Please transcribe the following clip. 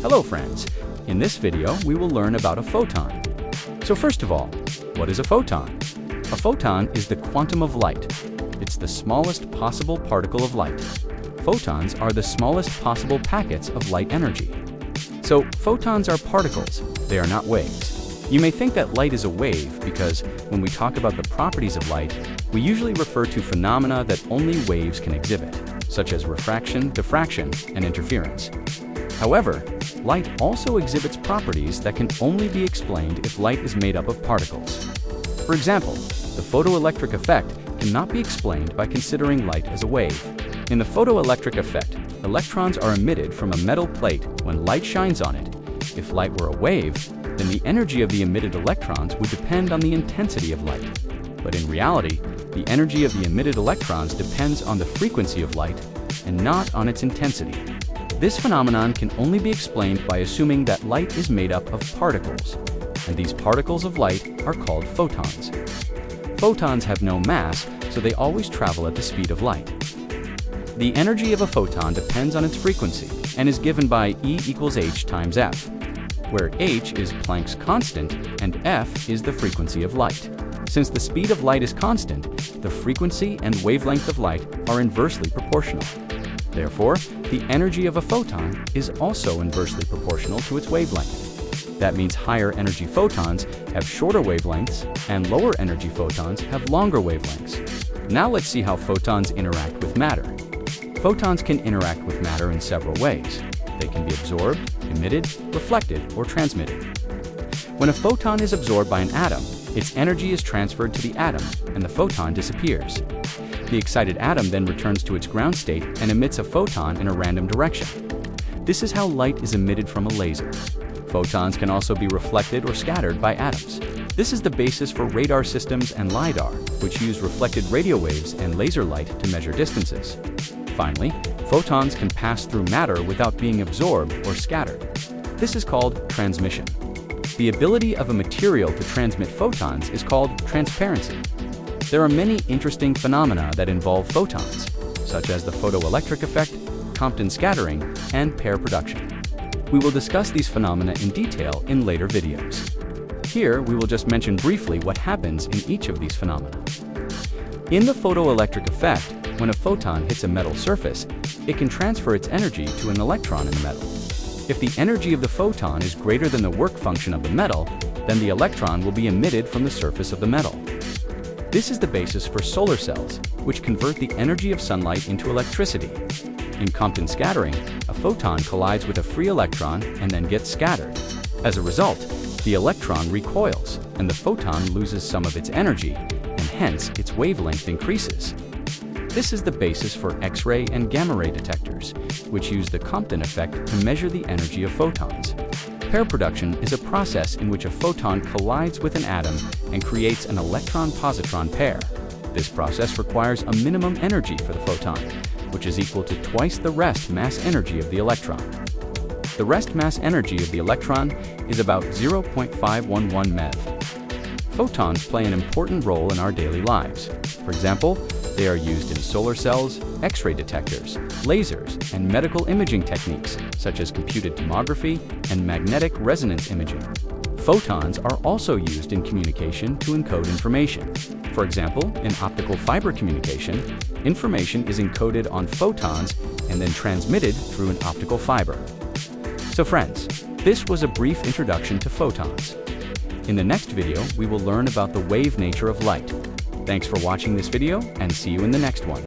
Hello friends, in this video we will learn about a photon. So first of all, what is a photon? A photon is the quantum of light. It's the smallest possible particle of light. Photons are the smallest possible packets of light energy. So photons are particles, they are not waves. You may think that light is a wave because when we talk about the properties of light, we usually refer to phenomena that only waves can exhibit, such as refraction, diffraction, and interference. However, light also exhibits properties that can only be explained if light is made up of particles. For example, the photoelectric effect cannot be explained by considering light as a wave. In the photoelectric effect, electrons are emitted from a metal plate when light shines on it. If light were a wave, then the energy of the emitted electrons would depend on the intensity of light. But in reality, the energy of the emitted electrons depends on the frequency of light and not on its intensity. This phenomenon can only be explained by assuming that light is made up of particles, and these particles of light are called photons. Photons have no mass, so they always travel at the speed of light. The energy of a photon depends on its frequency and is given by E equals h times f, where h is Planck's constant and f is the frequency of light. Since the speed of light is constant, the frequency and wavelength of light are inversely proportional. Therefore, the energy of a photon is also inversely proportional to its wavelength. That means higher energy photons have shorter wavelengths and lower energy photons have longer wavelengths. Now let's see how photons interact with matter. Photons can interact with matter in several ways. They can be absorbed, emitted, reflected, or transmitted. When a photon is absorbed by an atom, its energy is transferred to the atom and the photon disappears. The excited atom then returns to its ground state and emits a photon in a random direction. This is how light is emitted from a laser. Photons can also be reflected or scattered by atoms. This is the basis for radar systems and LiDAR, which use reflected radio waves and laser light to measure distances. Finally, photons can pass through matter without being absorbed or scattered. This is called transmission. The ability of a material to transmit photons is called transparency. There are many interesting phenomena that involve photons, such as the photoelectric effect, Compton scattering, and pair production. We will discuss these phenomena in detail in later videos. Here, we will just mention briefly what happens in each of these phenomena. In the photoelectric effect, when a photon hits a metal surface, it can transfer its energy to an electron in the metal. If the energy of the photon is greater than the work function of the metal, then the electron will be emitted from the surface of the metal. This is the basis for solar cells, which convert the energy of sunlight into electricity. In Compton scattering, a photon collides with a free electron and then gets scattered. As a result, the electron recoils and the photon loses some of its energy, and hence its wavelength increases. This is the basis for X-ray and gamma-ray detectors, which use the Compton effect to measure the energy of photons. Pair production is a process in which a photon collides with an atom and creates an electron-positron pair. This process requires a minimum energy for the photon, which is equal to twice the rest mass energy of the electron. The rest mass energy of the electron is about 0.511 MeV. Photons play an important role in our daily lives. For example, they are used in solar cells, X-ray detectors, lasers, and medical imaging techniques, such as computed tomography and magnetic resonance imaging. Photons are also used in communication to encode information. For example, in optical fiber communication, information is encoded on photons and then transmitted through an optical fiber. So friends, this was a brief introduction to photons. In the next video, we will learn about the wave nature of light. Thanks for watching this video and see you in the next one.